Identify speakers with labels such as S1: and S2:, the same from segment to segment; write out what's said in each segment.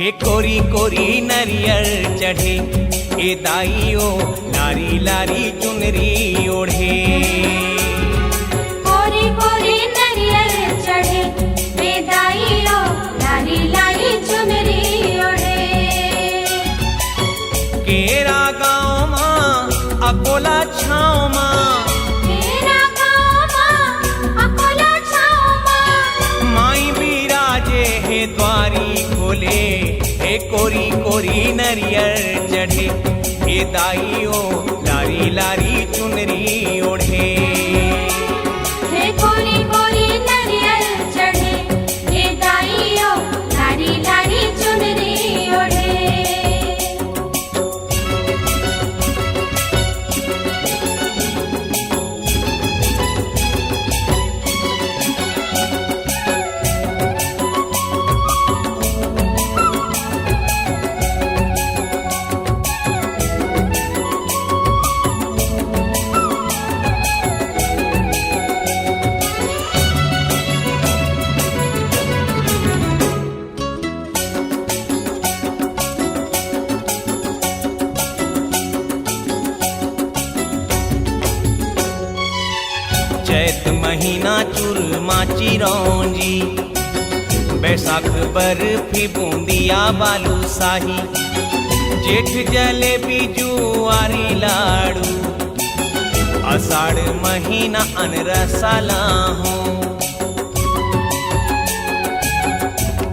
S1: हे कोरी कोरी नरियर चढ़े ए दाइयो लारी लारी चुनरी ओढ़े।
S2: कोरी कोरी नरियर चढ़े ए दाइयो लारी लारी चुनरी ओढ़े।
S1: केरा गाँव माँ अकोला छाँव माँ,
S2: केरा गाँव माँ अकोला छाँव माँ,
S1: माई बिराजे हे द्वारी खोले हे कोरी कोरी नरियर चढ़े हे दाइयो लारी लारी चुनरी ओढ़े।
S2: हे कोरी कोरी नरियर चढ़े ए दाइयो लारी लारी चुनरी ओढ़े।
S1: चैत महीना चूरमा चिरौंजी, बैसाख बर्फी बूंदिया बालूशाही, जेठ जलेबी जुआरी लाड़ू, आषाढ़ महीना अनरसाला हूँ।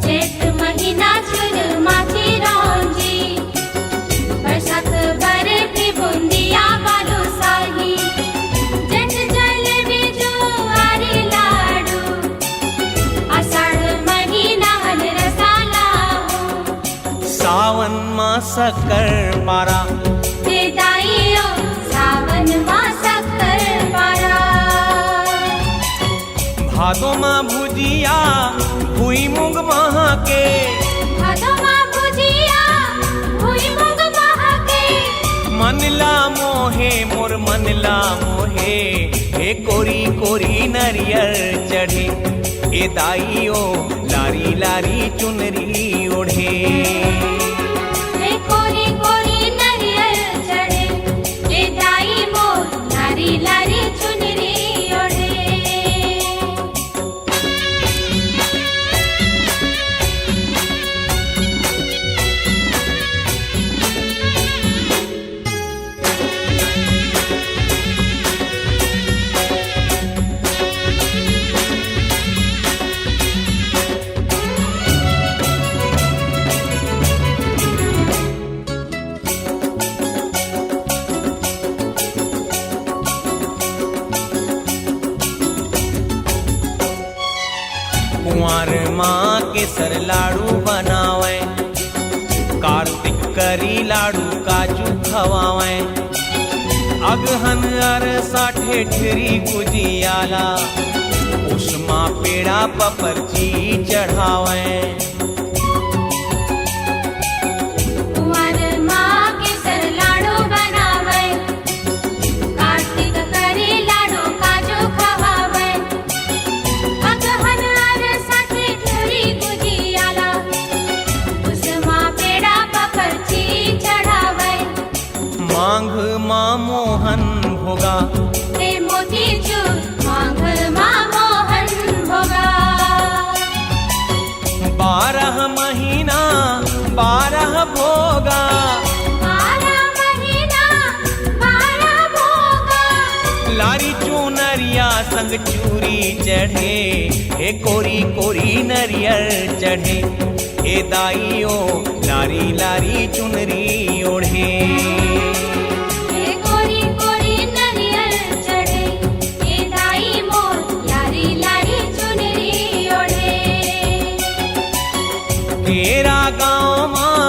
S2: चैत महीना चूरमा चिरौंजी, बैसाख बर्फी बूंदिया बालूशाही, जेठ जलेबी जुआरी लाडू, आषाढ़ महीना अनरसाला हूँ।
S1: सावन माँ शक्कर पारा
S2: हे दाइयो सावन माँ शक्कर पारा।
S1: भादो माँ भुजिया हुई मूंग महा के,
S2: भादो माँ भुजिया हुई मूंग महा के,
S1: मनला मोहे मोर मनला मोहे हे कोरी कोरी नरियर चढ़े ए दाइयो लारी लारी चुनरी ओढ़े।
S2: हे कोरी कोरी नरियर चढ़े ए दाई मोर लारी लारी चुनरी ओढ़े।
S1: कुंवर माँ के सर लाड़ू बनावे, कार्तिक करी लाड़ू काजू खवावे, अगहन अरसा ठेठरी गुजियाला, उष्मा पेड़ा पपरची चढ़ावे।
S2: कुंवर माँ के सर लाडू बनावे, कार्तिक करी लाडू काजू खवावे, अगहन अरसा ठेठरी गुजियाला, उष्मा पेड़ा पपरची चढ़ावे।
S1: मांग माँ मोहन भोगा
S2: हे मोतीचूर मांग माँ मोहन भोगा।
S1: 12 महीना 12 भोगा,
S2: 12 महीना 12 भोगा,
S1: लारी चुनरिया संग चूरी चढ़े हे कोरी कोरी नरियर चढ़े हे दाइयो लारी लारी चुनरी ओढ़े।
S2: हे कोरी कोरी नरियर चढ़े ए दाई मोर लारी लारी चुनरी ओढ़े।
S1: केरा गाँव माँ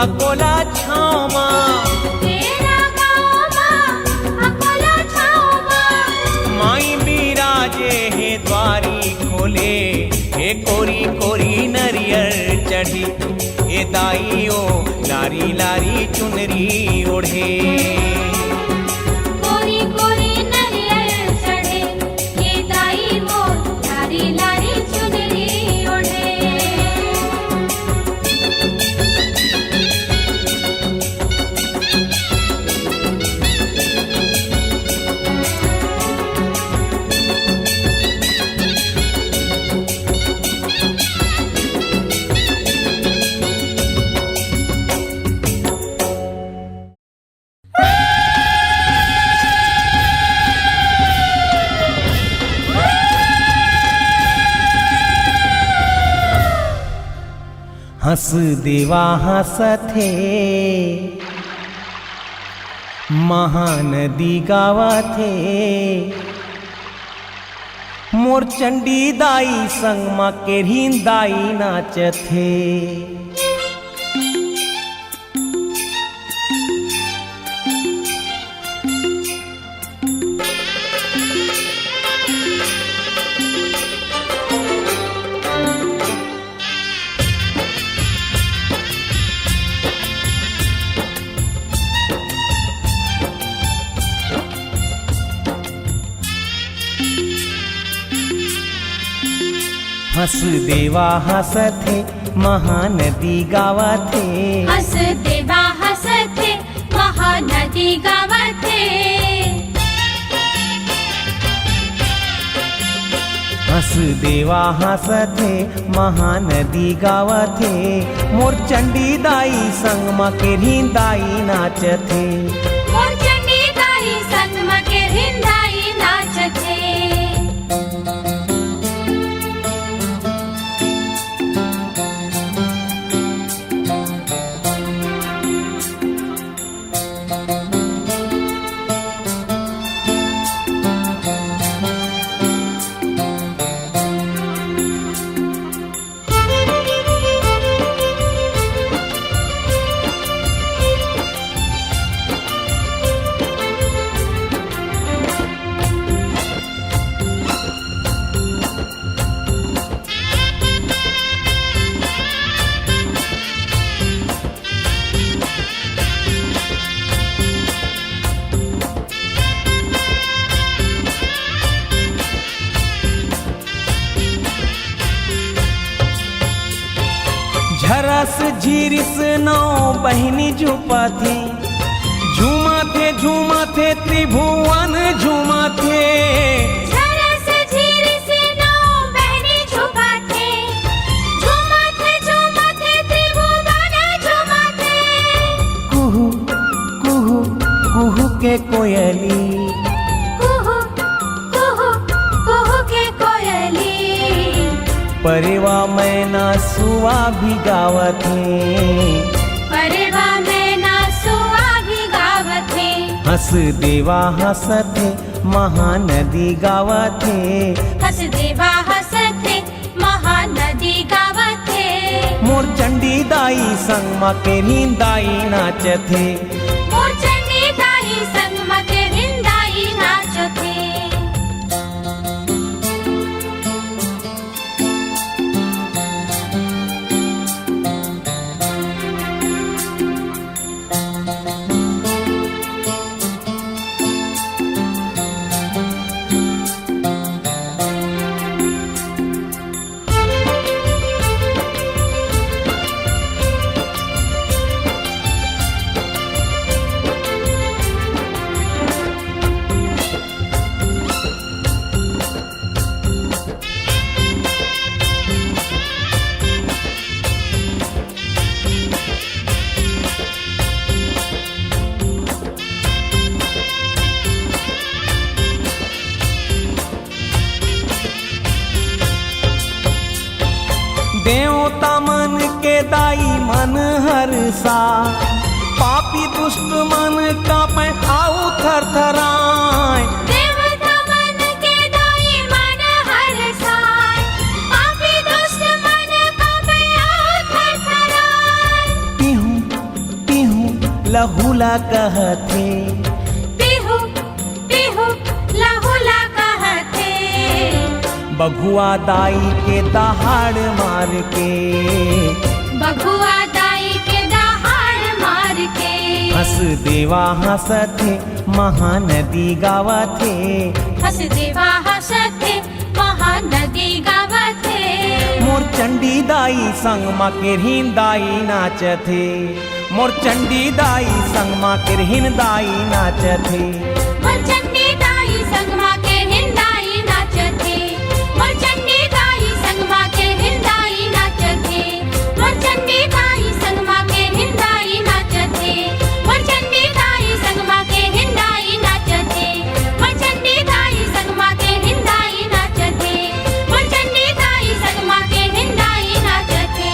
S1: अकोला छाँव माँ,
S2: केरा गाँव माँ अकोला छाँव माँ,
S1: माई बिराजे हे द्वारी खोले हे कोरी कोरी नरियर चढ़ी हे दाइयो लारी लारी चुनरी ओढ़े।
S2: कोरी कोरी नरियर चढ़े ए दाई मोर लारी लारी चुनरी ओढ़े।
S1: हंस देवा हंसथे महानदी गावथे मोर चंडी दाई संग मा केरहीन दाई नाचथे। हंस देवा हंसथे महानदी गावथे
S2: हंस देवा हंसथे महानदी गावथे
S1: हंस देवा हंसथे महानदी गावथे मोर चंडी दाई संग मा केरहीन दाई नाचथे
S2: मोर चंडी दाई संग मा केरहीन दाई नाचथे।
S1: झरस झिरिस नौ बहनी झुपथे झूमथे त्रिभुवन झूमथे
S2: झरस झिरिस नौ बहनी झुपथे झूमथे त्रिभुवन झूमथे।
S1: कुहू कुहू कुहू के कोयली
S2: कुहू कुहू कुहू के कोयली
S1: परेवा मैना सुआ भी गावथे
S2: परेवा मैना सुआ भी गावथे।
S1: हंस देवा हंसथे महानदी गावथे
S2: हंस देवा हंसथे महानदी गावथे
S1: मोर चंडी दाई संग मा केरहीन दाई नाचथे
S2: मोर चंडी दाई संग मा केरहीन दाई नाचथे। देवता मन के दाई मन हरसा पापी दुष्ट मन कापै आऊ थरथराय देवता मन के दाई मन हरसाय पापी दुष्ट मन कापै आऊ थरथराय।
S1: पिहू पिहू लहुला कहथे
S2: पिहू पिहू लहुला कहथे
S1: बघुआ दाई के दहाड़ मार के
S2: बघुआ दाई के दहाड़ मार के
S1: हंस देवा हंसथे महानदी गावथे
S2: हंस देवा हंसथे महानदी गावथे
S1: मोर चंडी दाई संग मा केरहीन दाई नाचथे मोर चंडी दाई संग मा केरहीन दाई नाचथे
S2: मोर चंडी दाई संग मा केरहीन दाई नाचथे मोर चंडी दाई संग मा केरहीन दाई नाचथे मोर चंडी दाई संग मा केरहीन दाई नाचथे मोर चंडी दाई संग मा केरहीन दाई नाचथे मोर चंडी दाई संग मा केरहीन दाई नाचथे मोर चंडी दाई संग मा केरहीन दाई नाचथे।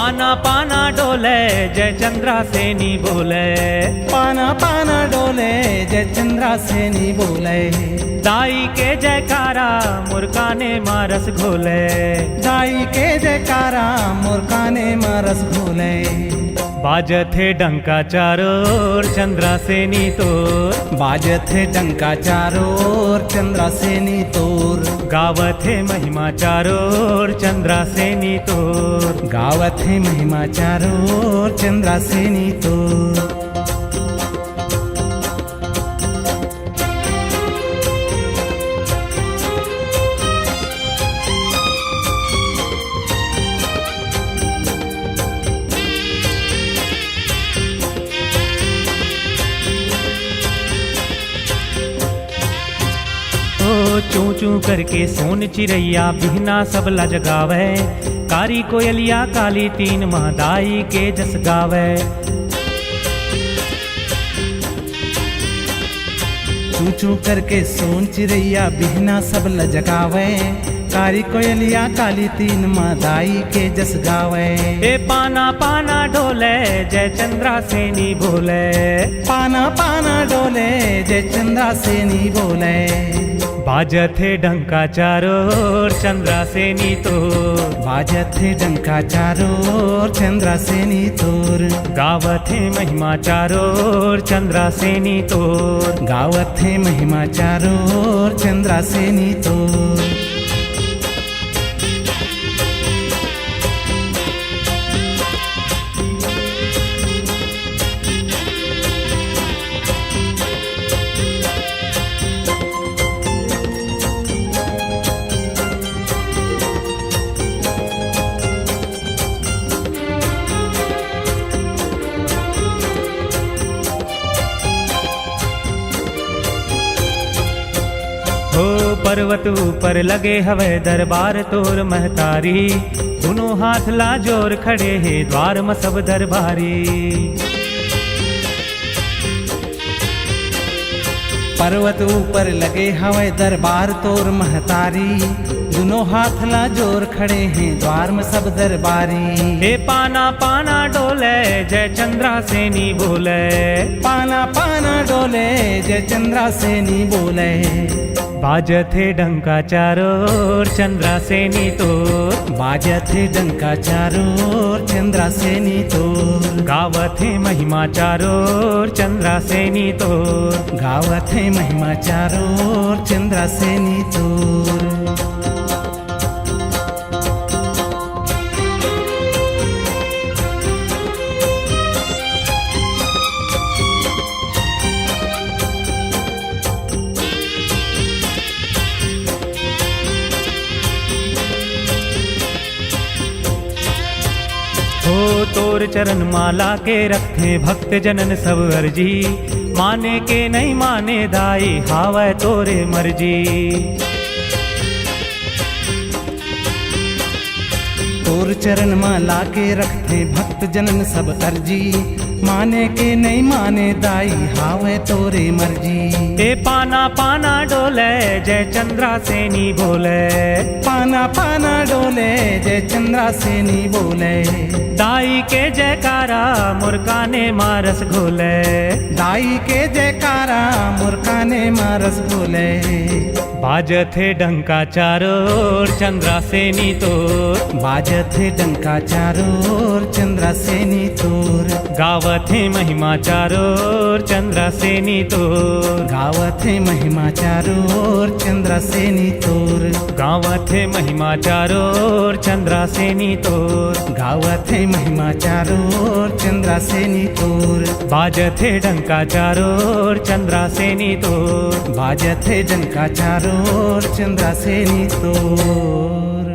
S3: पाना पाना डोले जय चंद्रा सेनी बोले,
S1: पाना पाना डोले जय चंद्रा सेनी बोले।
S3: दाई के जयकारा मुर्काने मारस घोले,
S1: दाई के जयकारा मुर्काने मारस घोले।
S3: बाजत है डंका चारों चंद्रा सेनी तोर,
S1: बाजत है डंका चारों चंद्रा सेनी तोर।
S3: गावत है महिमा चारों चंद्रा सेनी तोर,
S1: गावत है महिमा चारों चंद्रा सेनी तोर।
S3: चूं चूं करके सोन चिरैया बिहना सबला जगावे, कारी कोयलिया काली तीन महदाई के जस गावे।
S1: चू चू करके सोन चिरैया बिहना सब लजगावे, कारी कोयलिया काली तीन मादाई के जस गावे।
S3: ए पाना पाना डोले जय चंद्रा सेनी बोले,
S1: पाना पाना डोले जय चंद्रा सेनी बोले।
S3: बाजत है डंका चारों चंद्रा सेनी तोर,
S1: बाजत है डंका चारों चंद्रा सेनी तोर।
S3: गावत है महिमा चारों चंद्रा सेनी तोर,
S1: गावत है महिमा चारों चंद्रा सेनी तोर।
S3: पर्वत ऊपर लगे हवे दरबार तोर महतारी, दोनों हाथ ला जोर खड़े है द्वार में सब दरबारी।
S1: पर्वत ऊपर लगे हवे दरबार तोर महतारी, दोनों हाथ ला जोर खड़े हैं द्वार में सब दरबारी।
S3: हे पाना पाना डोले जय चंद्रा सेनी बोले,
S1: पाना पाना डोले जय चंद्रा सेनी बोले।
S3: बाजत है डंका चारों चंद्रा सेनी तोर,
S1: बाजत है डंका चारों चंद्रा सेनी तोर।
S3: गावत है महिमा चारों चंद्रा सेनी तोर,
S1: गावत है महिमा चारों चंद्रा सेनी तोर।
S3: तोर चरण माला के रखे भक्त जनन सब अर्जी, माने के नहीं माने दाई हावै तोरे मर्जी।
S1: तोर चरण माला के रखते भक्त जनन सब अर्जी, माने के नहीं माने दाई हावे तोरे मर्जी।
S3: ए पाना पाना डोले जय चंद्रा सेनी बोले,
S1: पाना पाना डोले जय चंद्रा सेनी बोले।
S3: दाई के जयकारा मुर्काने मारस घोले,
S1: दाई के जयकारा मुर्काने मारस घोले।
S3: बाजत है डंका चारों चंद्रा सेनी तोर,
S1: बाजत है डंका चारों चंद्रा सेनी तोर।
S3: गावत है महिमा चारों चंद्रा सेनी तोर,
S1: गावत है महिमा चारों चंद्रा सेनी तोर।
S3: गावत है महिमा चारों चंद्रा सेनी तोर,
S1: गावत है महिमा चारों चंद्रा सेनी तोर।
S3: बाजत है डंका चारों चंद्रा सेनी तोर,
S1: बाजत है डंका चारों चंद्रा सेनी तोर।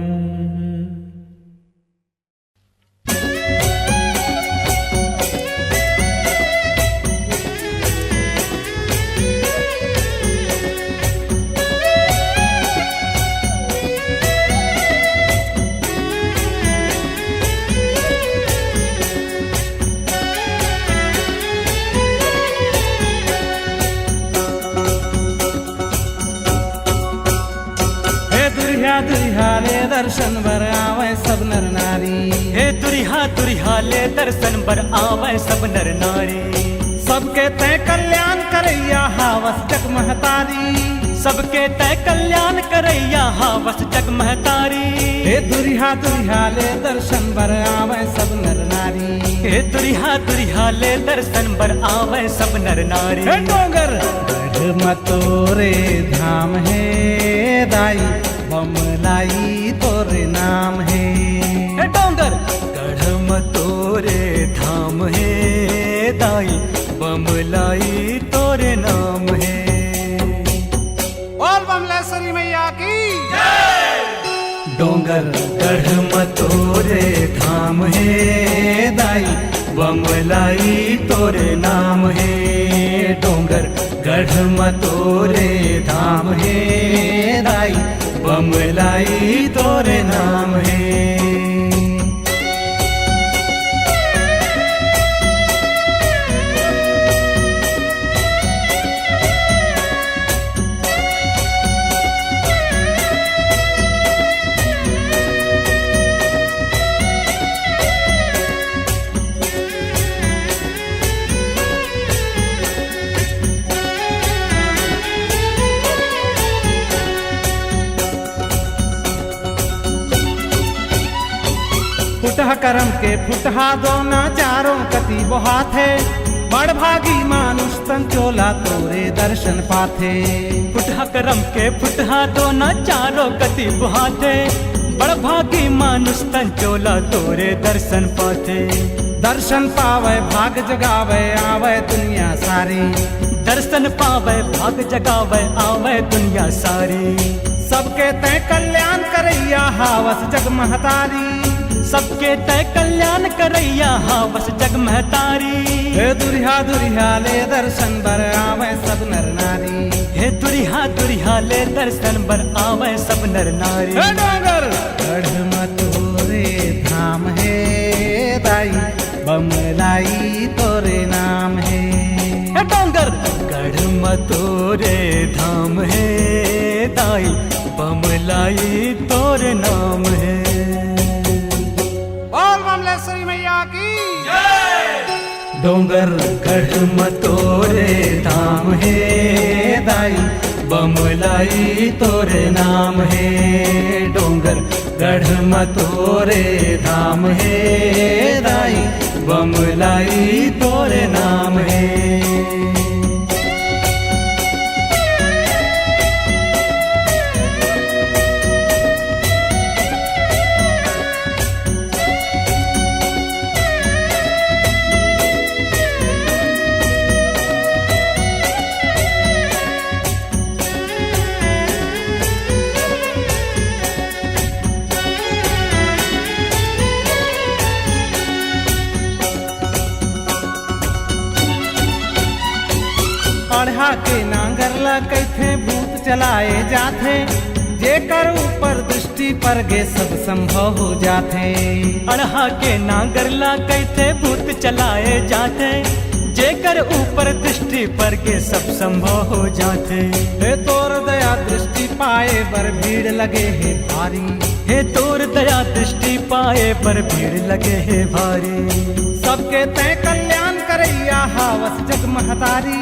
S1: दुल्हा रे दर्शन बर आवे सब नर नारी।
S3: हे दुरिहा दुरिहा ले दर्शन बर आवे सब नर नारी।
S1: सबके तय कल्याण करैया हावस जग महतारी।
S3: सबके तय कल्याण करैया हावस जग महतारी।
S1: हे दुरिहा दुरिहा ले दर्शन बर आवे सब नर नारी।
S3: हे दुरिहा दुरिहा ले दर्शन बर आवे सब नर नारी।
S1: हे डोंगर गढ़ मतोरे धाम है दाई बमलाई तोरे नाम है।
S3: हे डोंगर गढ़ मतोरे धाम है दाई बमलाई तोरे नाम है।
S1: बोल बमलेश्वरी मैया की
S3: डोंगर गढ़ मतोरे धाम है दाई बमलाई तोरे नाम है। डोंगर गढ़ मतोरे धाम है दाई बमलाई तोरे नाम है।
S1: फुटह करम के फुटहा दोना चारों कति बहाथे। बड़ भागी मानुष तन चोला तोरे दर्शन पाथे।
S3: फुटहा करम के फुटहा दोना चारों कति बहाथे। बड़ भागी मानुष तन चोला तोरे दर्शन पाथे।
S1: दर्शन पावे भाग जगावे आवे दुनिया सारी।
S3: दर्शन पावे भाग जगावे आवे दुनिया सारी।
S1: सबके तय कल्याण करैया हावस जग महतारी।
S3: सबके तय कल्याण करैया हावस जग महतारी।
S1: हे दुरिहा दुरिहा ले दर्शन बर आवे सब नर नारी।
S3: हे दुरिहा दुरिहा ले दर्शन बर आवे सब नर नारी।
S1: हे डोंगर गढ़ मतोरे धाम है दाई बमलाई तोरे नाम है।
S3: हे डोंगर गढ़ मतोरे धाम है दाई बमलाई तोरे नाम है।
S1: बमलेश्वरी मैया की
S3: डोंगर गढ़ मतोरे धाम है दाई बमलाई तोरे नाम है। डोंगर गढ़ मतोरे धाम है दाई बमलाई तोरे नाम है।
S1: अढ़ा के नांगरला कैथे भूत चलाए जाथे। जेकर ऊपर दृष्टि पर गे सब संभव हो जाथे।
S3: अढ़ा के नांगरला कैथे भूत चलाए जाते। जेकर ऊपर दृष्टि पर के सब संभव हो जाते।
S1: हे तोर दया दृष्टि पाए बर भीड़ लगे है भारी।
S3: हे तोर दया दृष्टि पाए पर भीड़ लगे है भारी।
S1: सबके तय कल्याण करैया हावस जग महतारी।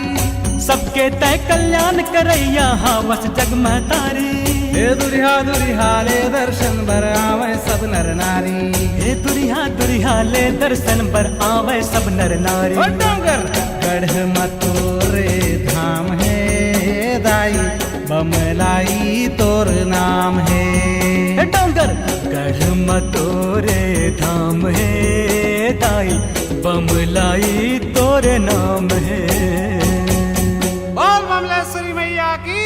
S3: सबके तय कल्याण करैया हावस जग महतारी।
S1: हे दुरिहा दुरिहा ले दर्शन बर आवे सब नर नारी।
S3: हे दुरिहा दुरिहा ले दर्शन बर आवे सब नर नारी।
S1: डोंगर गढ़ मतोरे धाम है दाई बमलाई तोर नाम है।
S3: डोंगर गढ़ मतोरे धाम है दाई बमलाई तोरे नाम है।
S1: बमलेश्वरी मैया की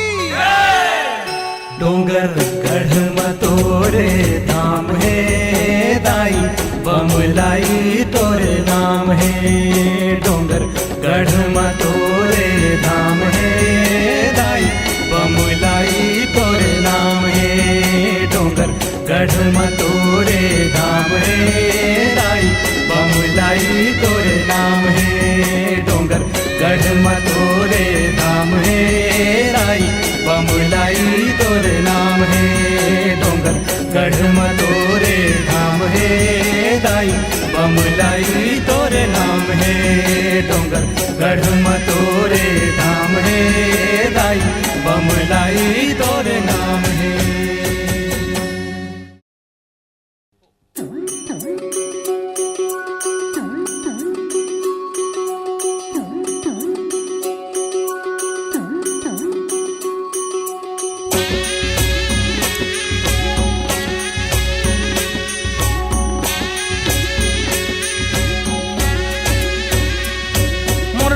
S3: डोंगर गढ़ मतोरे धाम है दाई बमलाई तोरे नाम है। डोंगर गढ़ मतोरे धाम है दाई बमलाई तोरे नाम है। डोंगर गढ़ मतोरे धाम है दाई बमलाई तोरे नाम है। डोंगर गढ़ मतोरे धाम है दाई बमलाई तोरे नाम है। डोंगर गढ़ मतोरे धाम है दाई
S1: बमलाई तोरे नाम है डोंगर गढ़ मतोरे धाम है दाई बमलाई तोरे नाम है।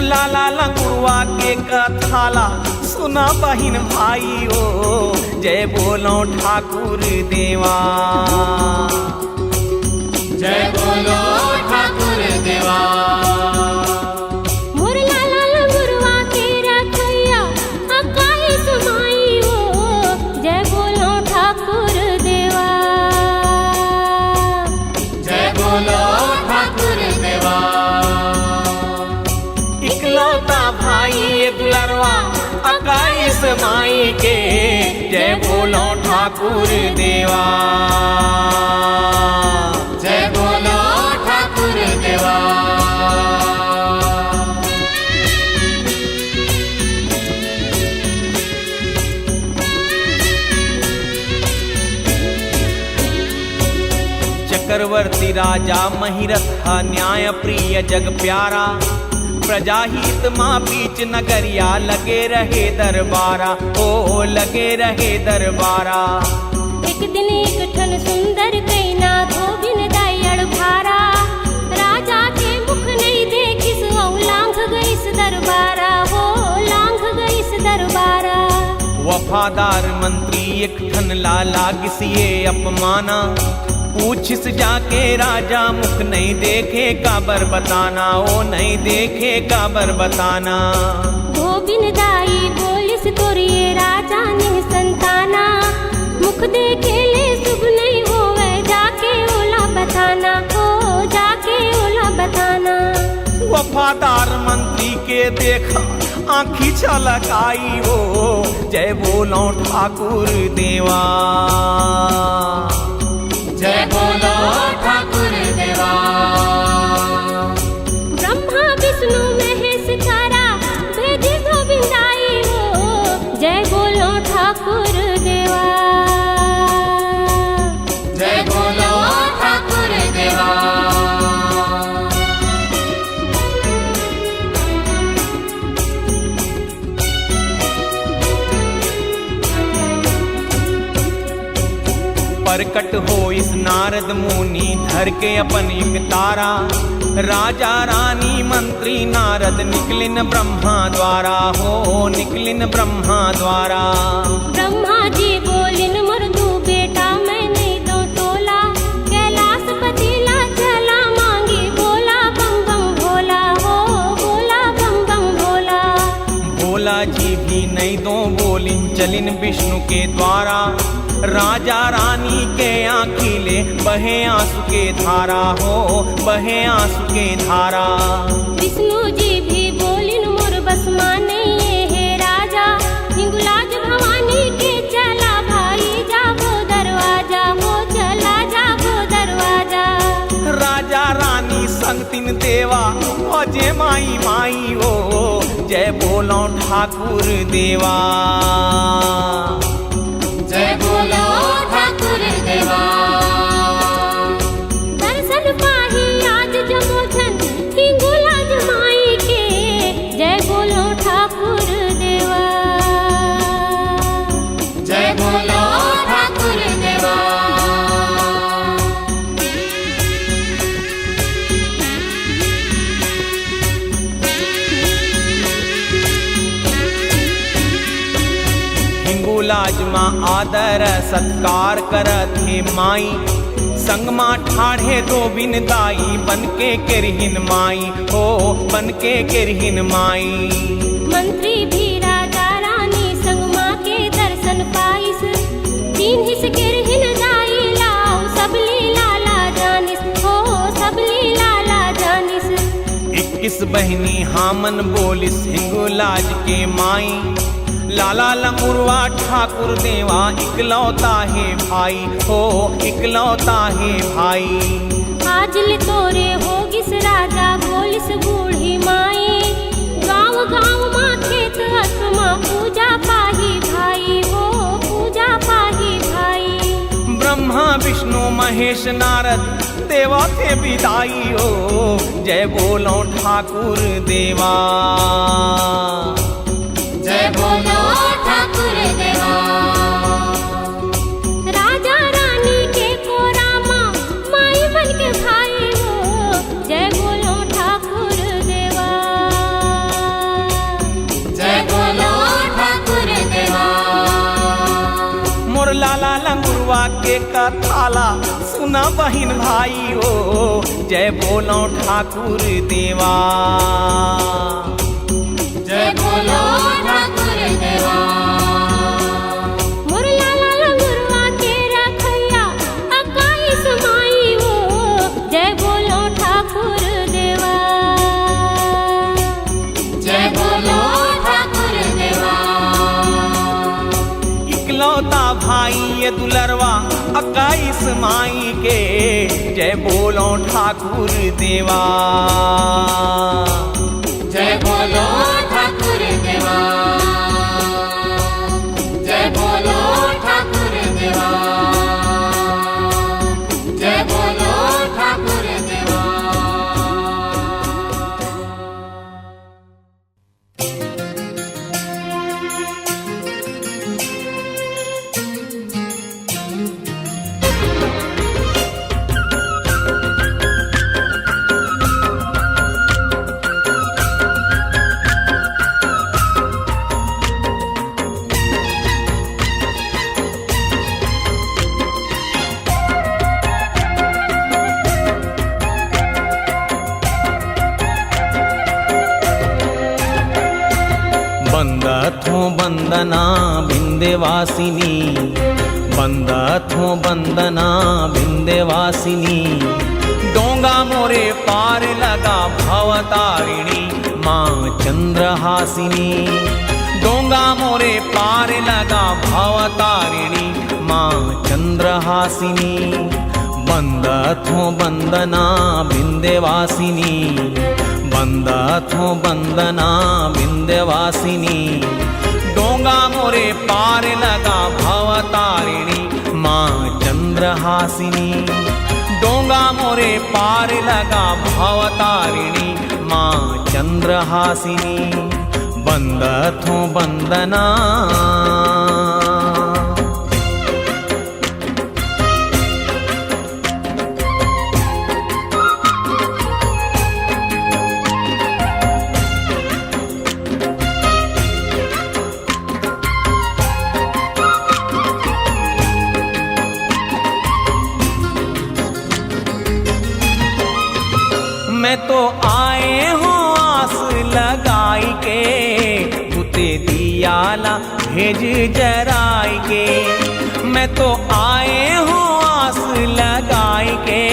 S4: लाला लंगुरवा के कथाला सुना बहिन भाई ओ जय बोलो ठाकुर देवा
S2: जय बोलो ठाकुर देवा। मोर लाला लंगुरवा के रखैया अकाई समाई हो जय बोलो ठाकुर देवा जय बोलो ठाकुर देवा।
S4: इकलौता भाई दुलरवा अकाईस माई के जय बोलो ठाकुर देवा
S2: जय बोलो ठाकुर देवा।
S4: चक्रवर्ती राजा महिरथ न्याय प्रिय जग प्यारा प्रजाहित माँ बीच नगरिया लगे रहे दरबारा ओ लगे रहे दरबारा।
S2: एक दिन एक ठन सुंदर कैना धोबिन दायड़ भारा राजा के मुख नहीं देखिस औ लांघ गईस दरबारा हो लांघ गईस दरबारा।
S4: वफादार मंत्री एक ठन लाला किसिए अपमाना पूछिस जाके राजा मुख नहीं देखे काबर बताना ओ नहीं देखे काबर बताना।
S2: धोबिन दाई बोलिस तोरिए राजा नहीं संताना मुख देखे ले शुभ नहीं होवे जाके ओला बताना हो जाके ओला बताना।
S4: वफादार मंत्री के देखा आँखी छलक आई हो जय बोलो ठाकुर देवा
S2: जय बोलो ठाकुर देवा। ब्रह्मा विष्णु महेश तारा भेजी धोबिन दाई हो जय बोलो ठाकुर देवा जय बोलो ठाकुर देवा।
S4: प्रकट हो इस नारद मुनि धर के अपन एक तारा राजा रानी मंत्री नारद निकलिन ब्रह्मा द्वारा हो निकलिन ब्रह्मा द्वारा।
S2: ब्रह्मा जी बोलिन मर्दू बेटा मैं नहीं दो तोला कैलाश पतिला चला मांगी बोला बम बम भोला हो बोला बम बम भोला।
S4: भोला जी भी नहीं दो बोलिन चलिन विष्णु के द्वारा राजा रानी के आँखीले बहे आंसू के धारा हो बहे आंसू के धारा।
S2: विष्णु जी भी बोलिन मोर बस माने ये है राजा हिंगुलाज भवानी के चला भाई जागो दरवाजा हो चला जागो दरवाजा।
S4: राजा रानी संग तीन देवा अजय माई माई हो जय बोलो ठाकुर देवा
S2: जय बोलो ठाकुर देवा। दर्शन पाही आज जमोछन हिंगुलाज माई के जय बोलो ठाकुर देवा जय बोलो ठाकुर देवा।
S4: हिंगुलाज माँ आदर सत्कार करत हे माई संग माँ ठाढ़े दो बिन दाई बनके किरहिन माई हो बनके किरहिन माई।
S2: मंत्री भी राजा रानी संग माँ के दर्शन पाइस तीन हिस किरहिन दाई लाओ सब लीला ला जानिस हो सब लीला ला जानिस।
S4: 21 बहनी हामन बोलिस हिंगुलाज के माई लाला लंगुरवा ठाकुर देवा इकलौता है भाई हो इकलौता है भाई।
S5: आजल तोरे होगिस राजा बोलिस बूढ़ी माई गाँव गाँव माथे तस्मा पूजा पाही भाई हो पूजा पाही भाई।
S4: ब्रह्मा विष्णु महेश नारद देवा थे विदाई हो जय बोलो ठाकुर देवा।
S2: जय बोलो ठाकुर देवा।
S5: राजा रानी के कोरामा माई बन के भाई हो जय बोलो ठाकुर देवा।
S2: जय बोलो ठाकुर देवा।
S4: मोर लाला लंगुरवा के कथाला सुना बहिन भाई हो जय बोलो ठाकुर देवा।
S2: जय बोलो ठाकुर देवा।
S5: मोर लाला लंगुरवा के रखैया अकाईस माई हो जय बोलो ठाकुर देवा।
S2: जय बोलो ठाकुर देवा।
S4: इकलौता भाई ये दुलरवा 21 माई के जय बोलो ठाकुर देवा।
S2: जय बोलो ठाकुर देवा। जय बोलो ठाकुर देवा। जय बोलो ठाकुर देवा।
S4: बंदथो बंदना विंध्यवासिनी बंदथो बंदना विंध्यवासिनी डोंगा मोरे पार लगा भवतारिणी माँ चंद्रहासिनी। डोंगा मोरे पार लगा भवतारिणी माँ चंद्रहासिनी। बंदथो बंदना विंध्यवासिनी बंदथो बंदना विंध्यवासिनी डोंगा मोरे पार लगा भवतारिणी माँ चंद्रहासिनी। डोंगा मोरे पार लगा भवतारिणी माँ चंद्रहासिनी। बंदथो बंदना मैं तो आए हूँ आस लगाई के बुते दियाला भेज जराई के। मैं तो आए हूँ आस लगाई के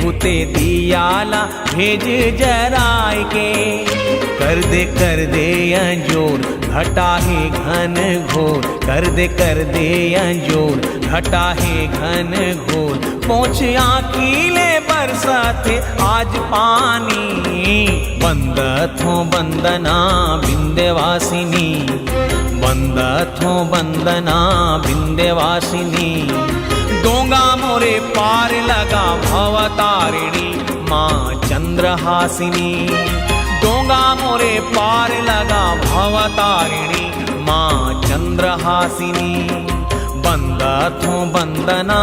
S4: बुते दियाला भेज जराई के। कर दे अंजोर घटा है घन घोर कर दे अंजोर घटा है घन घोर। पहुँच आँखीले बरसाते आज पानी बंदथो बंदना विंध्यवासिनी बंदथो बंदना विंध्यवासिनी। डोंगा मोरे पार लगा भवतारिणी माँ चंद्रहासिनी। डोंगा मोरे पार लगा भवतारिणी माँ चंद्रहासिनी। बंदथो बंदना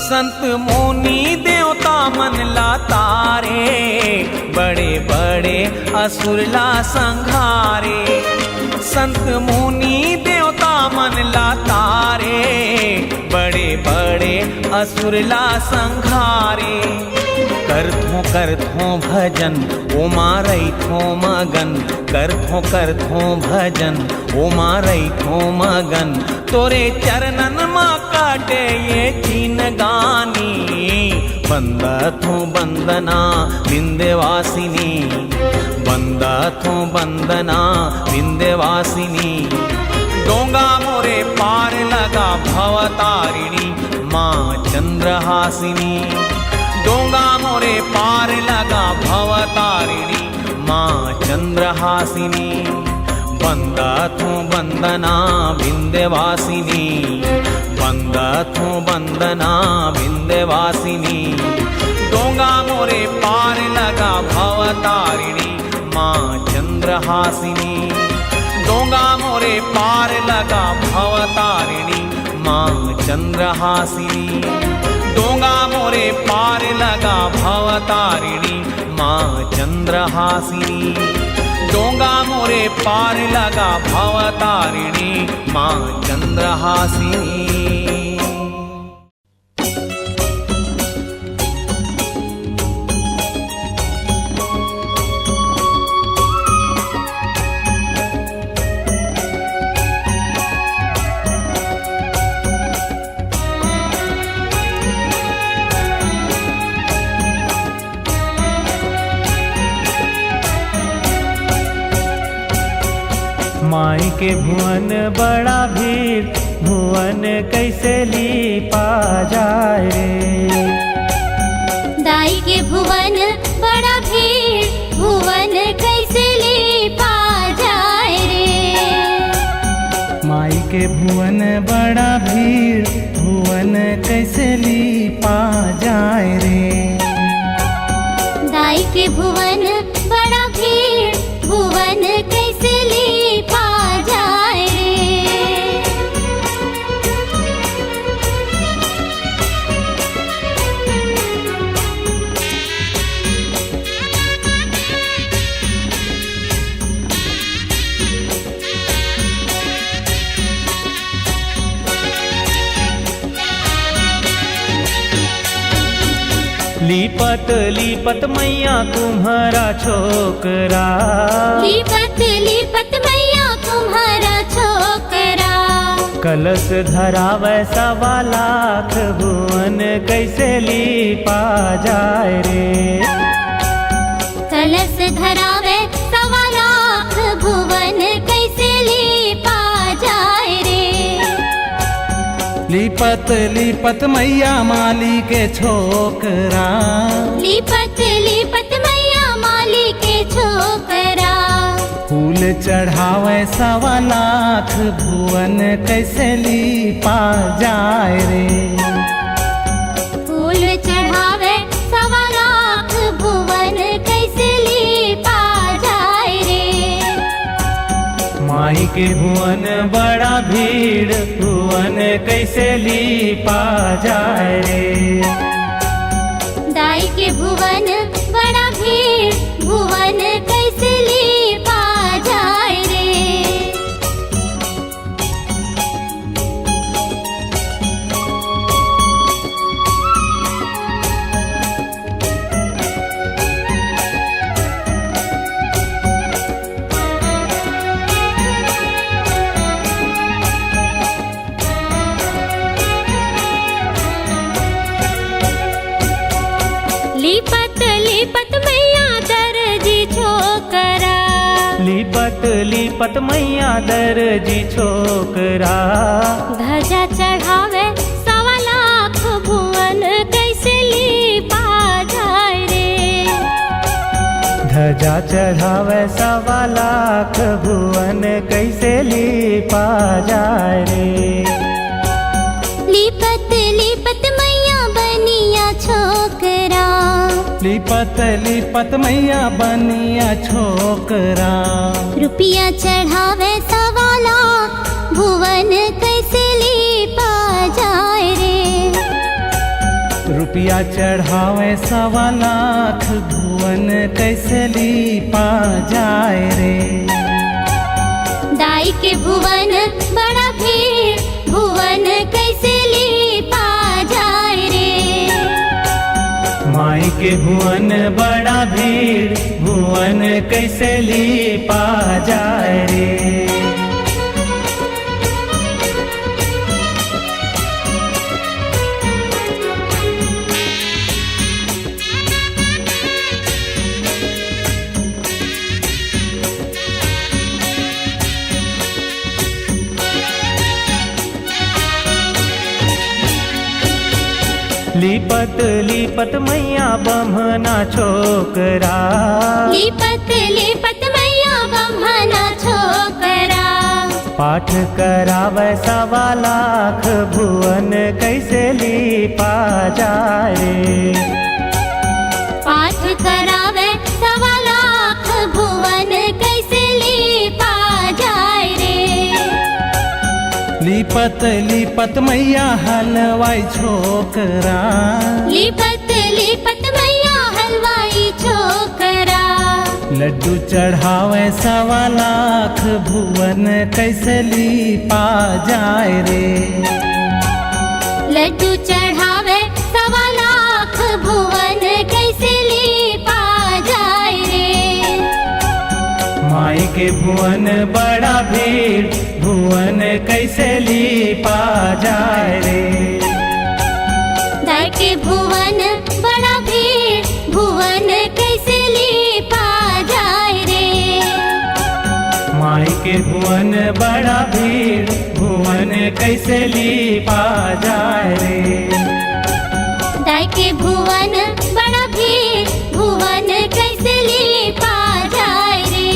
S4: संत मुनि देवता मन ला तारे बड़े बड़े असुर ला संघारे। संत मुनि देवता मन ला तारे बड़े बड़े असुर ला संघारे। करथो भजन ओ मारई थो मगन, करथो भजन ओ मारई थो मगन। तोरे चरणन मा काटे ये चीन गानी, बंदा थो बंदना विंध्यवासिनी, बंदा थो बंदना विंध्यवासिनी। डोंगा मोरे पार लगा भवतारिणी माँ चंद्रहासिनी, डोंगा मोरे पार लगा भवतारिणी माँ चंद्रहासिनी। बंदा थो बंदना विंध्यवासिनी, बंदा थो बंदना विंध्यवासिनी। डोंगा मोरे पार लगा भवतारिणी माँ चंद्रहासिनी, डोंगा मोरे पार लगा भवतारिणी माँ चंद्रहासिनी। डोंगा मोरे पार लगा भवतारिणी माँ चंद्रहासिनी, डोंगा मोरे पार लगा भवतारिणी माँ चंद्रहासिनी।
S3: माई के भुवन बड़ा भीड़, भुवन कैसे लीपा जाए रे।
S5: दाई के भुवन बड़ा भीड़, भुवन कैसे लीपा जाए रे।
S1: माई के भुवन बड़ा भीड़, भुवन कैसे लीपा जाए रे।
S5: दाई के भुवन बड़ा भीड़, भुवन कैसे लीपा जाए रे।
S3: लीपत लीपत मैया तुम्हारा छोकरा,
S5: लीपत लीपत मैया तुम्हारा छोकरा।
S3: कलश धरावे 1.25 लाख, भुवन कैसे लीपा जाए रे।
S5: कलश धरावे 1.25 लाख, भुवन कैसे लीपा जाए रे।
S1: लीपत लीपत मैया माली के छोकरा,
S5: लीपत लीपत मैया माली के छोकरा।
S1: फूल चढ़ावे 1.25 लाख, भुवन कैसे लीपा जाए रे।
S5: फूल चढ़ावे 1.25 लाख, भुवन कैसे लीपा जाए रे।
S3: माई के भुवन बड़ा भीड़, भुवन कैसे लीपा जाए रे।
S5: दाई के भुवन बड़ा भीड़, भुवन कैसे लीपा जाए रे। लीपत लीपत मैया दर्जी छोकरा,
S3: लीपत लीपत मैया दर्जी छोकरा।
S5: ध्वजा चढ़ावे 1.25 लाख, भुवन कैसे लीपा जाए रे।
S3: ध्वजा चढ़ावे 1.25 लाख, भुवन कैसे लीपा जाए रे।
S5: लीपत लीपत मैया बनिया छोकरा,
S1: लीपत लीपत मैया बनिया छोकरा।
S5: रुपया चढ़ावे 1.25 लाख, भुवन कैसे लीपा जाए रे।
S1: रुपया चढ़ावे 1.25 लाख, भुवन कैसे लीपा जाए रे।
S5: दाई के भुवन बड़ा भीड़, भुवन कैसे लीपा जाए रे।
S3: माई के भुवन बड़ा भीड़, भुवन कैसे लीपा जाए रे। लीपत लीपत मैया बम्हना छोकरा,
S5: लीपत लीपत मैया बम्हना छोकरा।
S3: पाठ करावे 1.25 लाख, भुवन कैसे लीपा जाए।
S5: पाठ करावे 1.25 लाख, भुवन कैसे लीपा जाए रे।
S1: लीपत लीपत मैया हलवाई छोकरा,
S5: लीपत लीपत मैया हलवाई छोकरा।
S1: लड्डू चढ़ावे 1.25 लाख, भुवन कैसे लीपा जाए रे।
S5: लड्डू चढ़ावे 1.25 लाख, भुवन कैसे लीपा जाए रे।
S3: माई के भुवन बड़ा भीड़, भुवन कैसे लीपा जाए रे।
S5: दाई के भुवन बड़ा भीड़, भुवन कैसे लीपा जाए रे।
S3: माई के भुवन बड़ा भीड़, भुवन कैसे लीपा जाए रे।
S5: दाई के भुवन बड़ा भीड़, भुवन कैसे लीपा जाए रे।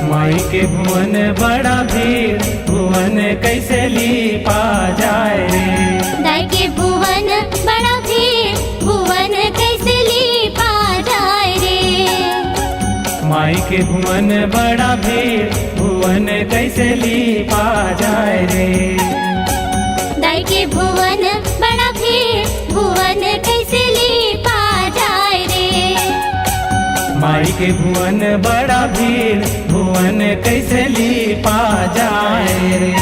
S3: माई के भुवन बड़ा भीड़, भुवन कैसे लीपा जाए रे।
S5: दाई के भुवन बड़ा भीड़, भुवन कैसे लीपा जाए रे।
S3: माई के भुवन बड़ा भीड़, भुवन कैसे लीपा जाए रे।
S5: दाई के भुवन बड़ा भीड़, भुवन कैसे लीपा जाए रे।
S3: माई के भुवन बड़ा भीड़, भुवन कैसे लीपा जाए रे।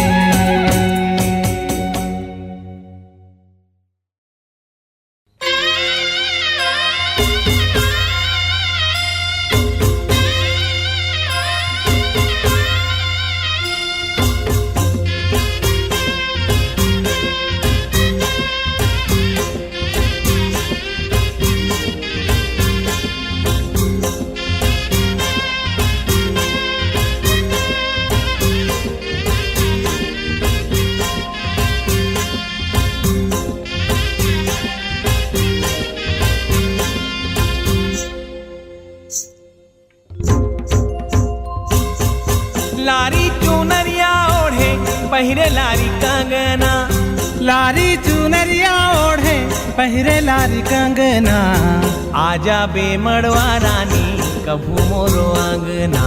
S4: लारी चुनरिया ओढ़े पहिरे लारी कंगना,
S1: लारी चुनरिया ओढ़े पहिरे लारी कंगना।
S4: आजा बेमड़वा रानी कभू मोरो अंगना।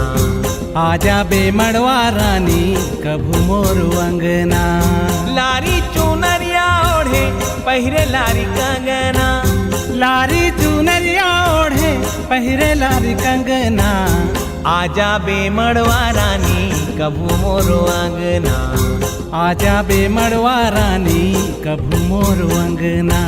S1: आजा बेमड़वा रानी कभू मोर अंगना।
S4: लारी चुनरिया ओढ़े पहिरे लारी कंगना,
S1: लारी चुनरिया ओढ़े पहिरे लारी कंगना।
S4: आजा बेमड़वा रानी कभू मोरो अंगना।
S1: आजा बेमड़वा रानी कभू मोर अंगना।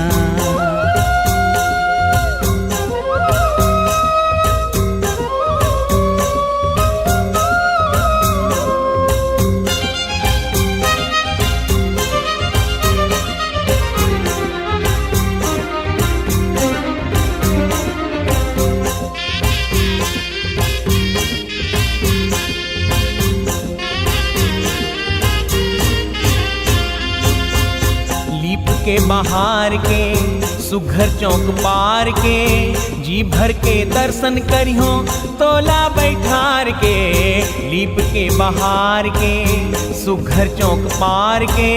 S4: के बहार के सुघर चौक पार के, जी भर के दर्शन करियो तोला बैठार के। लीप के बहार के सुघर चौक पार के,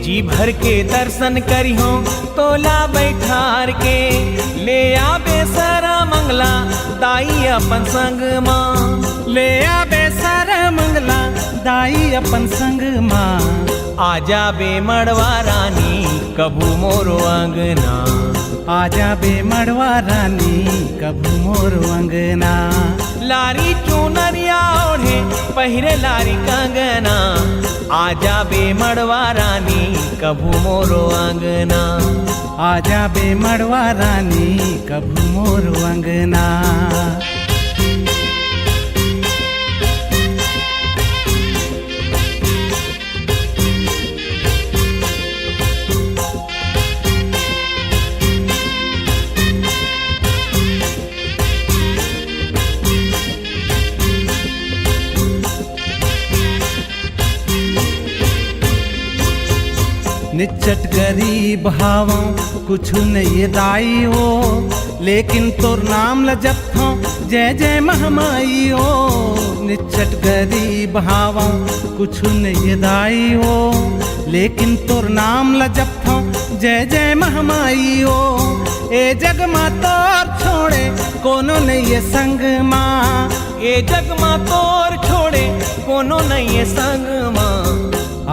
S4: जी भर के दर्शन करियो तोला बैठार के। ले आबे सारा मंगला दाई अपन संग माँ।
S1: ले आबे सारा मंगला दाई अपन संग माँ।
S4: आजा बेमड़वा रानी कभू मोरो अंगना।
S1: आजा बेमड़वा रानी कभू मोर अंगना।
S4: लारी चुनरिया ओढ़े पहिरे लारी कंगना, आजा बे मड़वा रानी कभू मोरो अंगना।
S1: आजा बे मड़वा रानी कभू मोर अंगना। निचट गरीब हावों कुछु नहीं दाई हो, लेकिन तोर नाम ल जपथों जय जय महमाई हो। निचट गरीब हावों कुछु नहीं दाई हो, लेकिन तोर नाम ल जपथों जय जय महमाई हो। ए जग मा तोर छोड़े कोनो नहीं संग माँ,
S4: ए जग मा तोर छोड़े कोनो नहीं संग माँ।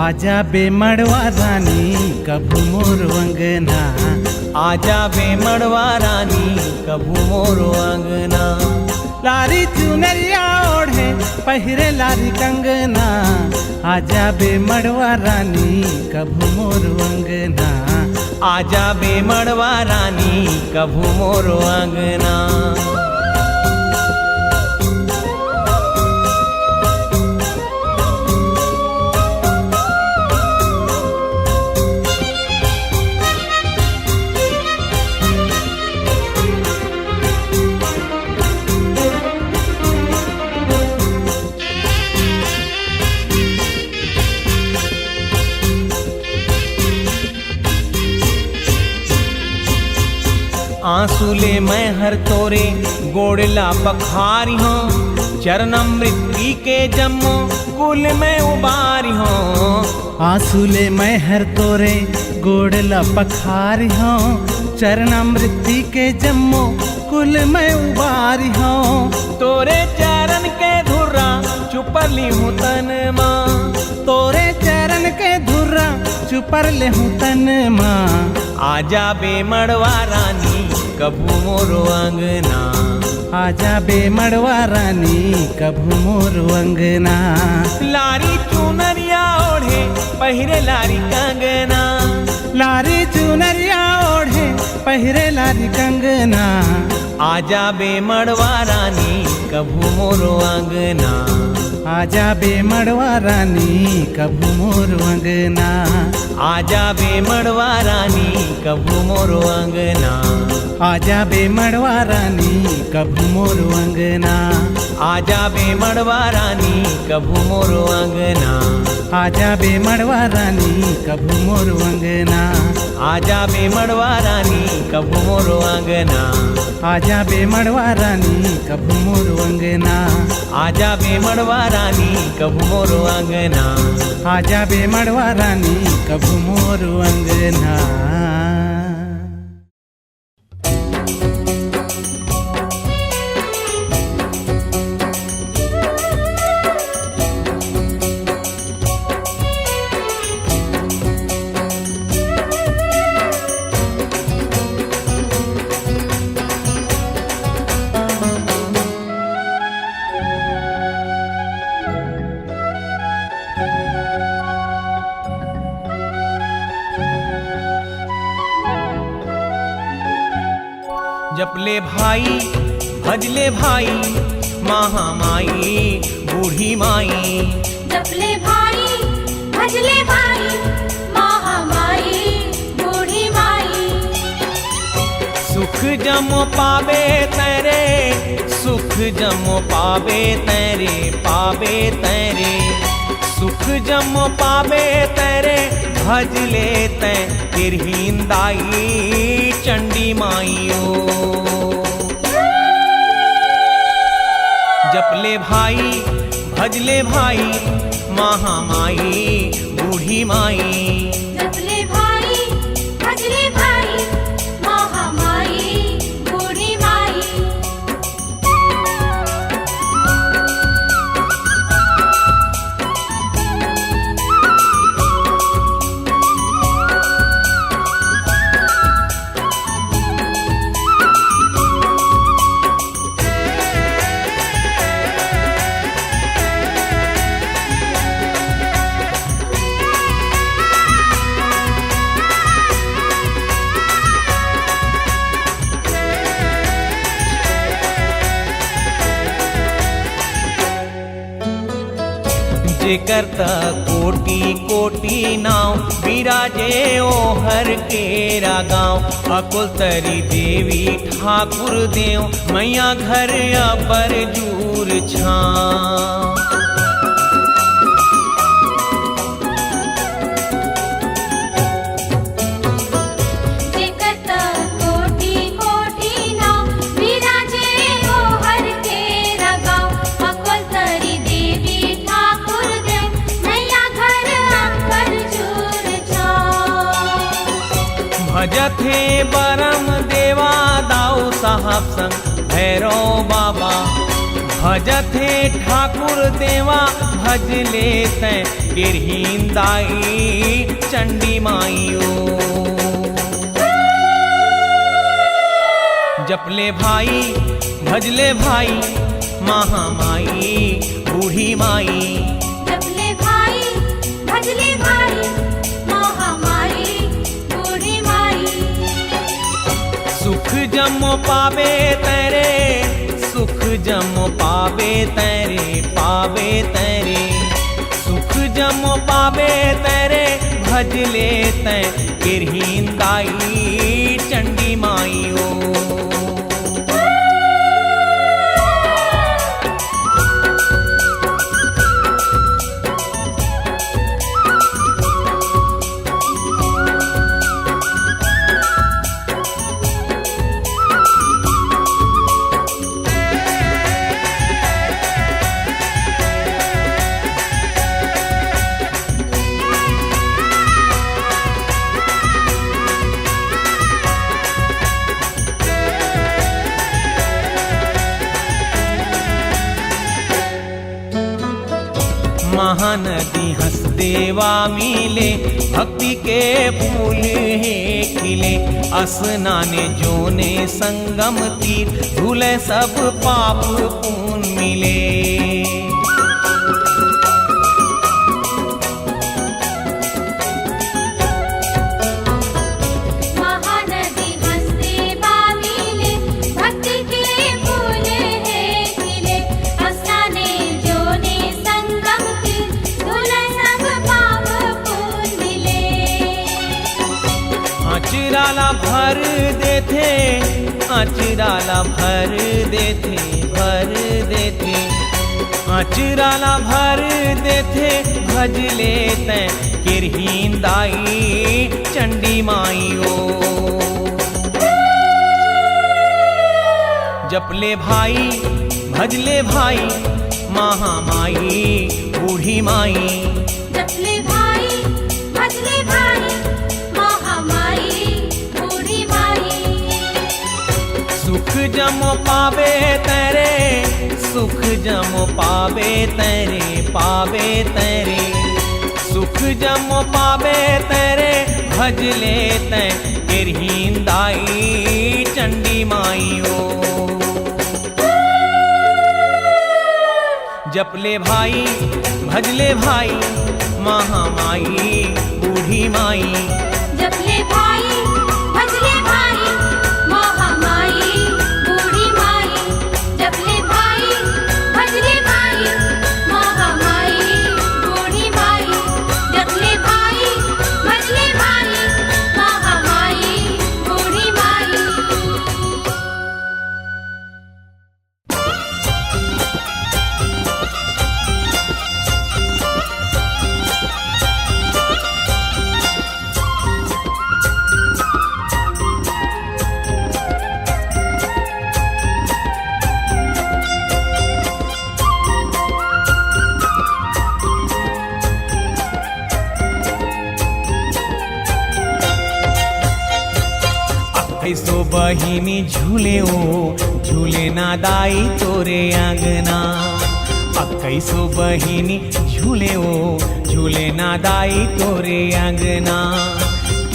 S1: आजा बे मड़वा रानी कभू मोर अंगना।
S4: आजा बे मड़वा रानी कभू मोरो अंगना।
S1: लारी चुनरिया ओढ़े पहिरे लारी कंगना, आजा बे मड़वा रानी कभू मोर अंगना।
S4: आजा बे मड़वा रानी कभू मोरो अंगना। आंसू ले मैं हर तोरे गोड़ला पखारी हूँ, चरणामृति के जम्मो कुल में उबारी हूँ।
S1: आंसू ले मैं हर तोरे गोड़ला पखारी हूँ, चरणामृति के जम्मो कुल में उबारी हूँ।
S4: तोरे चरण के धुर्रा चुपर ली हूँ तन माँ,
S1: तोरे चरण के धुर्रा चुपर ले हूँ तन माँ।
S4: आजा बे मड़वा रानी कभू मोरो अंगना।
S1: आजा बे मड़वा रानी कभू मोर अंगना।
S4: लारी चुनरिया ओढ़े पहिरे लारी कंगना,
S1: लारी चुनरिया ओढ़े पहिरे लारी कंगना।
S4: आजा बे मड़वा रानी कभू मोरो अंगना।
S1: आजा बे मड़वा रानी कभू मोर अंगना।
S4: आजा बे मड़वा रानी कभू मोरो अंगना।
S1: आजा बे मड़वा रानी कभू मोर अंगना।
S4: आजा बे मड़वा रानी कभू मोरो अंगना।
S1: आजा बे मड़वा रानी कभू मोर अंगना।
S4: आजा बे मड़वा रानी कभू मोरो अंगना।
S1: आजा बे मड़वा रानी कभू मोर अंगना।
S4: आजा बे मड़वा रानी कभू मोरो अंगना।
S1: आजा बे मड़वा रानी कभू मोर अंगना।
S4: जपले भाई भजले भाई महामाई बूढ़ी माई।
S2: जपले भाई भजले भाई महामाई बूढ़ी माई।
S4: सुख जमो पावे तेरे, सुख जमो पावे तेरे, पावे तेरे। सुख जमो पावे तेरे भजले तै तिरहिंदाई चंडी माईओ। जपले भाई भजले भाई महामाई बूढ़ी माई।
S2: जपले भाई भजले भाई महामाई बूढ़ी माई।
S4: जेकर त कोटि कोटि नाव बिराजे ओ हर केरा गाँव अकुल तरी देवी ठाकुर देव मैया घर अबर जूर छाँव भजथे बरम देवा दाऊ साहब संग भैरव बाबा भजथे ठाकुर देवा भज लेते गिरहीन दाई चंडी माइयो जपले भाई भजले भाई महामाई बूढ़ी माई
S2: जपले भाई भजले भाई महामाई बूढ़ी माई
S4: सुख जमो पावे तेरे सुख जमो पावे तेरे पावे तेरे सुख जमो पावे तेरे भज लेते गिरहीन दाई चंडी माइयो महानदी हंसदेवा मिले भक्ति के फूल है खिले असनाने जोने संगम तीर धुले सब पाप पुण्य मिले अचराला भर देथे अचराला भर देथे अचराला भर देथे भज लेते गिरहीन दाई चंडी माइयो जपले भाई भजले भाई महामाई बूढ़ी माई
S2: जपले भाई भजले भाई
S4: सुख जमो पावे तेरे सुख जमो पावे तेरे पावे तेरे सुख जमो पावे तेरे भज लेते गिरहीन दाई चंडी माइयो जपले भाई भजले भाई महामाई बूढ़ी माई
S2: जपले भाई भजले भाई महामाई बूढ़ी माई जपले भाई भजले भाई महामाई बूढ़ी माई जपले भाई भजले भाई महामाई बूढ़ी माई
S4: ऐसो बहिनी झूले ओ झूले ना दाई तोरे आंगना कैसो बहिनी झूले ओ झूले ना दाई तोरे आंगना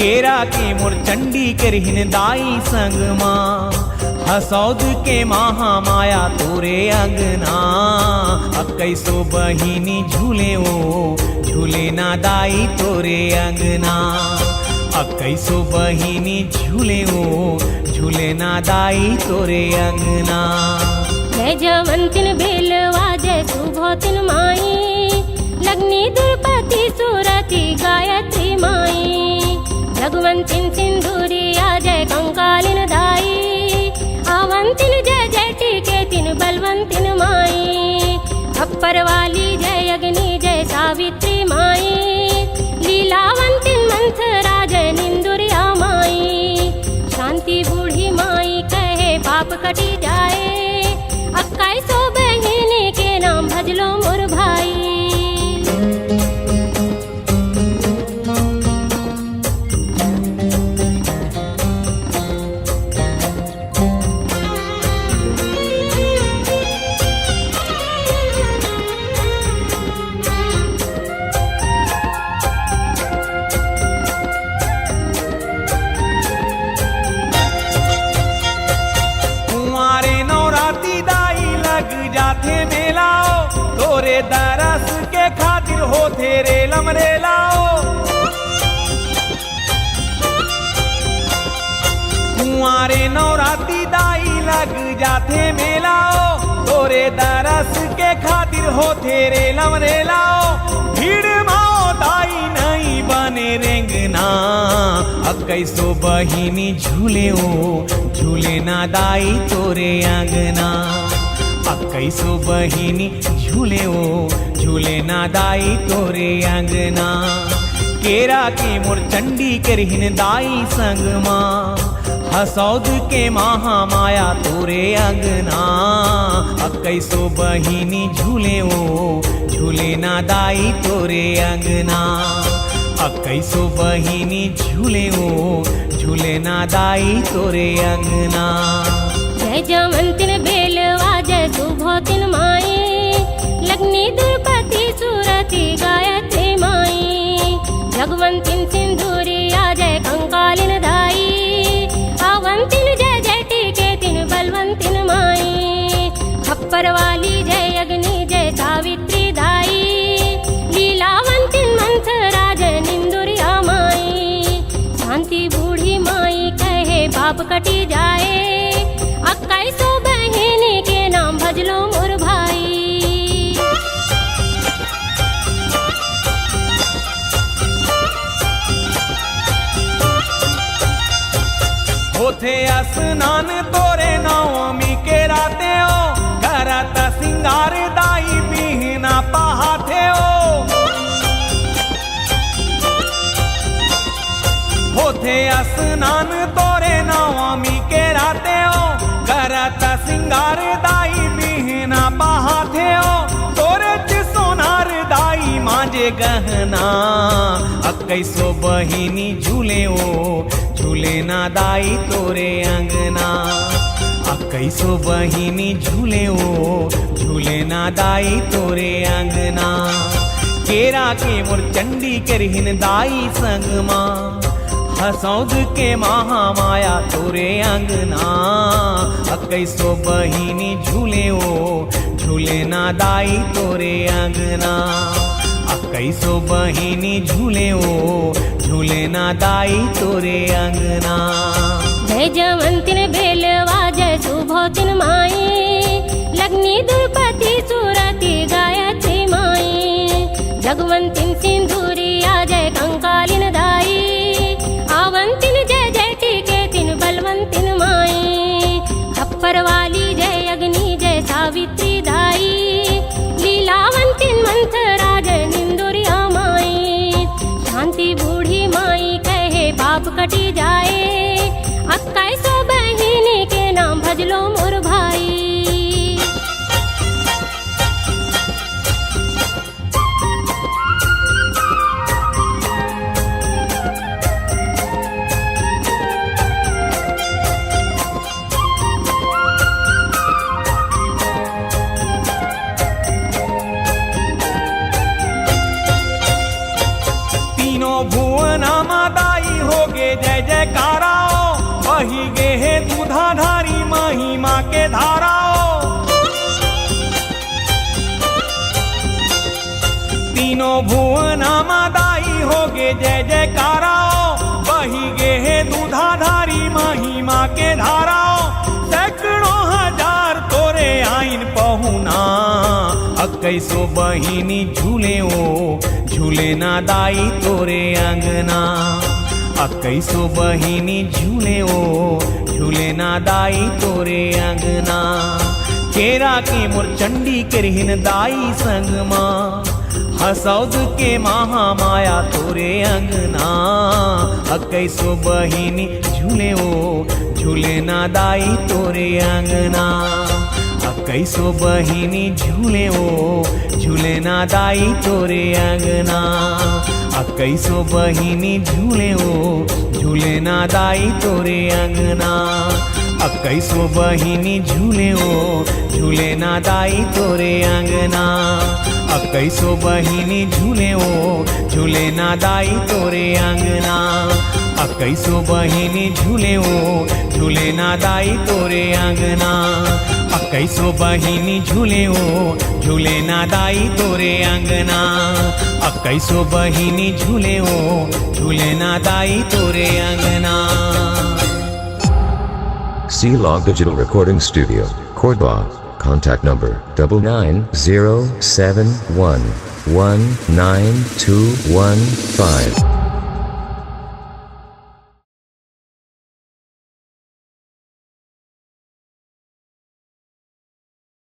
S4: केरा के मोर चंडी करहिन दाई संग माँ हसौद के महामाया तोरे अंगना कैसो बहिनी झूले ओ झूले ना दाई तोरे अंगना कैसो बहिनी झूले ओ झूले ना दाई तोरे अंगना
S5: जय जवंतिन बेलवा जय सुभोतिन माई लग्न भगवंतिन सिंधुरी आ जय कंकालिन दाई आवंतिन जय जय टीके तिन बलवंतिन माई अप्पर वाली जय अग्नि जय सावित्री माई लीलावंतिन मंथरा जय निंदुरिया माई शांति बूढ़ी माई कहे पाप कटी जाए अक्काई सो बहिनी के नाम भजलो मोर भाई।
S4: तोरे दरस के खातिर हो तेरे लमरे लाओ कुंवारे नवराती दाई लग जाते मेलाओ तोरे दरस के खातिर हो तेरे लमरे लाओ भीड़ माओ दाई नहीं बने रेंगना अब कैसो बहिनी झूले ओ झूले ना दाई तोरे आंगना कैसो बहिनी झूले ओ झूले ना दाई तोरे अंगना केरा के मोर चंडी करहिन दाई संग माँ हसौद के महा माया तोरे अंगना कैसो बहिनी झूले ओ झूले ना दाई तोरे अंगना कैसो बहिनी झूले ओ झूले ना दाई तोरे अंगना।
S5: जय जमंतिन बेलवा जय सुभोतिन माई लग्नि दुर्पति सुरति गायत्री माई जगवंतिन सिंधुरी आ जय कंकालिन दाई आवंतिन जय जय टीके तिन बलवंतिन माई खप्पर वाली जय अग्नि जय सावित्री दाई लीलावंतिन मंथरा जय निंदुरिया माई शांति बूढ़ी माई कहे पाप कटी जाए कैसो बहिनी के नाम भजलो मोर भाई।
S4: होथे स्नान तोरे नवमी के राते हो करत सिंगार दाई बिहना पहाते हो होथे स्नान तोरे नवमी के राते हो करत सिंगार दाई बिहना बहाते हो तोरे सोनार दाई मांजे गहना कैसो बहिनी झूले ओ झूले ना दाई तोरे अंगना कैसो बहिनी झूले ओ झूले ना दाई तोरे अंगना केरा के मोर चंडी करहिन दाई संग माँ हसौद के महा माया तोरे अंगना कैसो बहिनी झूले ओ झूले ना दाई तोरे अंगना कैसो बहिनी झूले ओ झूले ना दाई तोरे अंगना।
S5: जय जमंतिन बेलवा जय सुभोतिन माई लग्नि दुर्पति सुरति गायत्री माई जगवंतिन सिंधुरी आ जय कंकालिन दाई आवंतिन जय जय टीके तिन बलवंतिन माई खप्पर वाली जय अग्नि जय सावित्री दाई लीलावंतिन मंथरा जय निंदुरिया माई शांति बूढ़ी माई कहे पाप कटी जाए कैसो बहिनी के नाम भजलो मोर भाई।
S4: जय जयकारा वही गे हे दूधाधारी महिमा के धारा तीनों भुवन मादाई होगे जय जयकारा वही गे हे दूधाधारी महिमा के धारा सैकड़ों हजार तोरे आइन पहुना कैसो बहिनी झूले ओ झूले ना दाई तोरे अंगना कैसो बहिनी झूले ओ झूले ना दाई तोरे अंगना केरा के मुरचंडी किरहिन दाई संगमा हसौद के महामाया तोरे अंगना कैसो बहिनी झूले ओ झूले ना दाई तोरे अंगना कैसो बहिनी झूले ओ झूले ना दाई तोरे अंगना कैसो बहिनी झूले ओ झूले ना दाई तोरे अंगना कैसो बहिनी झूले ओ झूले ना दाई तोरे अंगना कैसो बहिनी झूले ओ झूले ना दाई तोरे अंगना कैसो बहिनी झूले ओ झूले ना दाई तोरे अंगना कैसो बहिनी झूले ओ झूले ना दाई तोरे अंगना कैसो बहिनी झूले ओ झूले ना दाई तोरे अंगना।
S6: C-Log Digital Recording Studio, Cordoba. Contact number 9907119215.